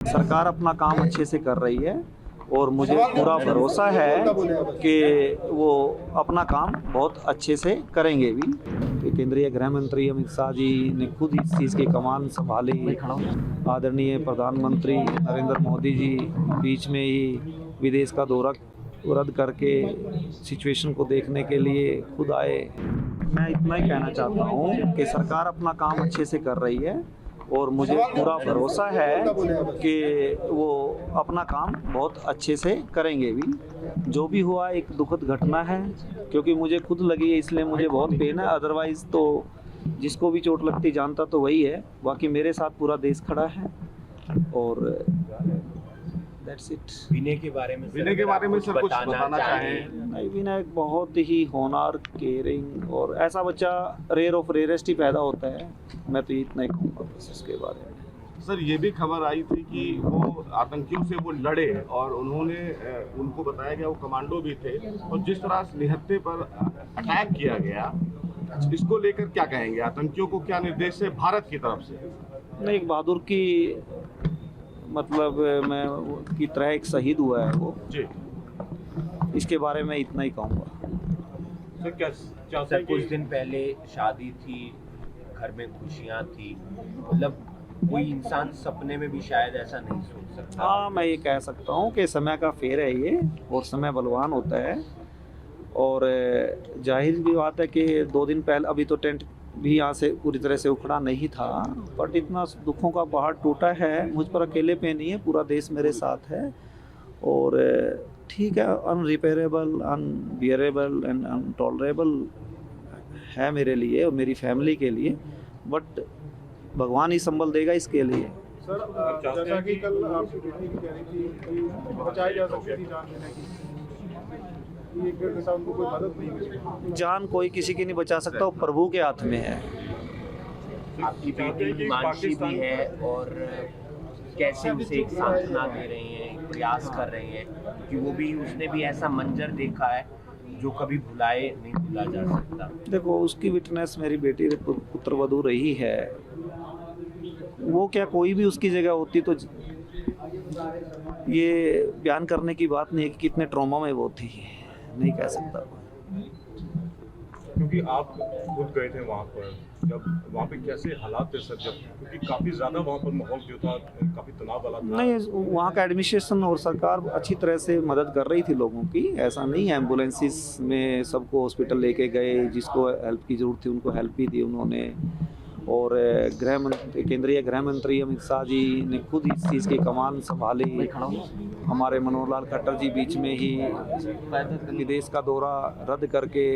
सरकार अपना काम अच्छे से कर रही है और मुझे पूरा भरोसा है कि वो अपना काम बहुत अच्छे से करेंगे भी। तो केंद्रीय गृह मंत्री अमित शाह जी ने खुद इस चीज़ की कमान संभाली। आदरणीय प्रधानमंत्री नरेंद्र मोदी जी बीच में ही विदेश का दौरा रद्द करके सिचुएशन को देखने के लिए खुद आए। मैं इतना ही कहना चाहता हूँ कि सरकार अपना काम अच्छे से कर रही है और मुझे पूरा भरोसा है कि वो अपना काम बहुत अच्छे से करेंगे भी। जो भी हुआ एक दुखद घटना है, क्योंकि मुझे खुद लगी है इसलिए मुझे बहुत पेन है। अदरवाइज़ तो जिसको भी चोट लगती जानता तो वही है। बाकी मेरे साथ पूरा देश खड़ा है और दैट्स इट। विनय के बारे में सर कुछ बताना चाहें? नहीं, विनय एक बहुत ही होनहार, केयरिंग और ऐसा बच्चा रेयर ऑफ रेयरेस्ट ही पैदा होता है। मैं तो इतना ही कहूँगा बस इसके बारे में। सर ये भी खबर आई थी कि वो आतंकियों से वो लड़े और उन्होंने उनको बताया गया वो कमांडो भी थे और जिस तरह से निहत्थे पर अटैक किया गया, इसको लेकर क्या कहेंगे? आतंकियों को क्या निर्देश है भारत की तरफ से? नहीं, एक बहादुर की मतलब मैं की तरह एक शहीद हुआ है वो जी। इसके बारे में इतना ही कहूँगा। सर क्या कुछ दिन पहले शादी थी, घर में खुशियाँ थी, मतलब कोई इंसान सपने में भी शायद ऐसा नहीं सोच सकता। हाँ, मैं ये कह सकता हूँ कि समय का फेर है ये और समय बलवान होता है। और जाहिर भी बात है कि 2 दिन पहले अभी तो टेंट भी यहाँ से पूरी तरह से उखड़ा नहीं था, बट इतना दुखों का पहाड़ टूटा है। मुझ पर अकेले पे नहीं है, पूरा देश मेरे साथ है। और ठीक है, अनरिपेयरेबल, अनबियरेबल एंड अनटॉलरेबल है मेरे लिए और मेरी फैमिली के लिए, बट भगवान ही संभल देगा इसके लिए। सर जैसा कि कल आपकी बेटी भी कह रही थी कि बचाई जा सकती थी जान लेने की, एक डेढ़ के साथ उनको कोई मदद नहीं मिली। जान कोई किसी की नहीं बचा सकता, वो प्रभु के हाथ में है। आपकी बेटी मानसी भी है और कैसे उसे एक सांत्वना दे रही हैं, प्रयास कर रही हैं कि वो भी, उसने भी ऐसा मंजर देखा है जो कभी नहीं भुला जा सकता। देखो, उसकी विटनेस मेरी बेटी पुत्रवधू रही है। वो क्या कोई भी उसकी जगह होती तो ये बयान करने की बात नहीं है कि कितने ट्रॉमा में वो थी, नहीं कह सकता। क्योंकि आप खुद गए थे वहाँ पर, जब वहाँ पे कैसे हालात थे सर? जब क्योंकि काफ़ी ज़्यादा वहाँ पर माहौल जो था काफ़ी तनाव वाला था। नहीं, वहाँ का एडमिनिस्ट्रेशन और सरकार अच्छी तरह से मदद कर रही थी लोगों की। ऐसा नहीं है, एम्बुलेंसेस में सबको हॉस्पिटल लेके गए, जिसको हेल्प की ज़रूरत थी उनको हेल्प भी दी उन्होंने। और केंद्रीय गृह मंत्री अमित शाह जी ने खुद इस चीज़ की कमान संभाली। हमारे मनोहर लाल खट्टर जी बीच में ही विदेश का दौरा रद्द करके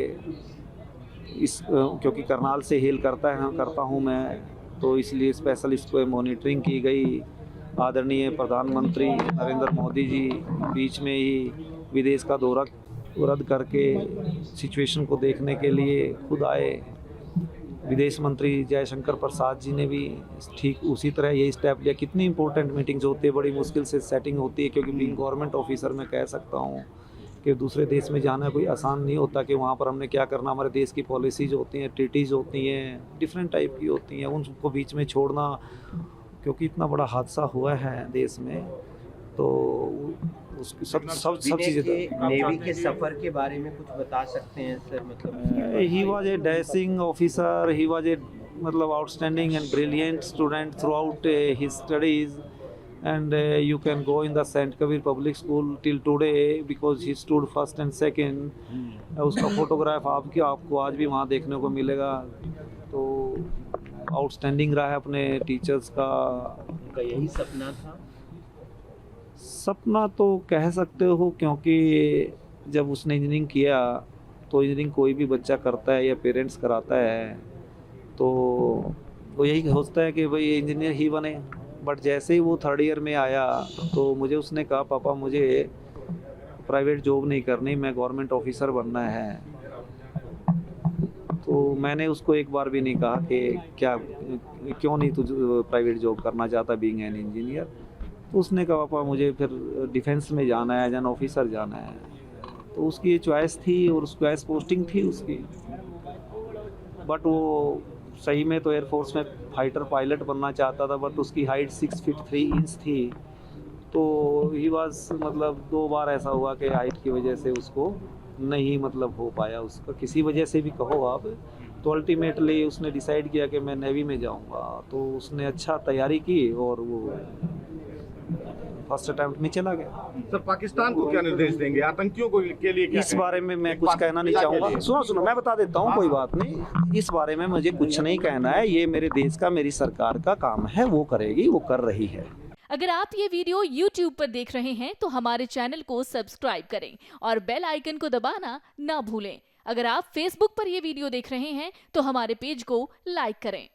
क्योंकि करनाल से हेल करता हूँ मैं, तो इसलिए स्पेशल इस पर मॉनिटरिंग की गई। आदरणीय प्रधानमंत्री नरेंद्र मोदी जी बीच में ही विदेश का दौरा रद्द करके सिचुएशन को देखने के लिए खुद आए। विदेश मंत्री जयशंकर प्रसाद जी ने भी ठीक उसी तरह यही स्टेप लिया। कितनी इंपॉर्टेंट मीटिंग्स होती है, बड़ी मुश्किल से सेटिंग होती है, क्योंकि बीइंग गवर्नमेंट ऑफिसर मैं कह सकता हूँ कि दूसरे देश में जाना कोई आसान नहीं होता कि वहाँ पर हमने क्या करना। हमारे देश की पॉलिसीज़ होती हैं, ट्रीटीज़ होती हैं, डिफरेंट टाइप की होती हैं, उनको बीच में छोड़ना, क्योंकि इतना बड़ा हादसा हुआ है देश में, तो उसकी सब चीज़ें। नेवी के सफ़र के बारे में कुछ बता सकते हैं सर? मतलब he was a dashing officer, he was a मतलब outstanding and brilliant student throughout his studies. And you can go in the Saint Kabir Public School till today because he stood first and second। उसका photograph आपको आज भी वहाँ देखने को मिलेगा। तो आउटस्टैंडिंग रहा है अपने टीचर्स का। उनका यही सपना था? सपना तो कह सकते हो, क्योंकि जब उसने इंजीनियरिंग किया तो इंजीनियरिंग कोई भी बच्चा करता है या पेरेंट्स कराता है तो वो यही सोचता है कि भाई इंजीनियर ही बने। बट जैसे ही वो 3rd ईयर में आया तो मुझे उसने कहा, पापा मुझे प्राइवेट जॉब नहीं करनी, मैं गवर्नमेंट ऑफिसर बनना है। तो मैंने उसको एक बार भी नहीं कहा कि क्यों नहीं तू प्राइवेट जॉब करना चाहता बीइंग एन इंजीनियर। तो उसने कहा, पापा मुझे फिर डिफेंस में जाना है, एज एन ऑफिसर जाना है। तो उसकी ये चॉइस थी और उस चॉइस पोस्टिंग थी उसकी। बट वो सही में तो एयरफोर्स में फाइटर पायलट बनना चाहता था, बट उसकी हाइट 6 फीट 3 इंच थी तो ही वाज मतलब 2 बार ऐसा हुआ कि हाइट की वजह से उसको नहीं मतलब हो पाया, उसका किसी वजह से भी कहो आप। तो अल्टीमेटली उसने डिसाइड किया कि मैं नेवी में जाऊंगा, तो उसने अच्छा तैयारी की और वो फर्स्ट अटेम्प्ट में चला गया। सर पाकिस्तान को क्या निर्देश देंगे, आतंकियों को के लिए क्या इस बारे में मैं कुछ कहना नहीं चाहूँगा। सुनो मैं बता देता हूँ, कोई बात नहीं। इस बारे में मुझे कुछ नहीं कहना है, ये मेरे देश का, मेरी सरकार का काम है, वो करेगी, वो कर रही है। अगर आप ये वीडियो YouTube पर देख रहे हैं तो हमारे चैनल को सब्सक्राइब करें और बेल आइकन को दबाना ना भूलें। अगर आप Facebook पर ये वीडियो देख रहे हैं तो हमारे पेज को लाइक करें।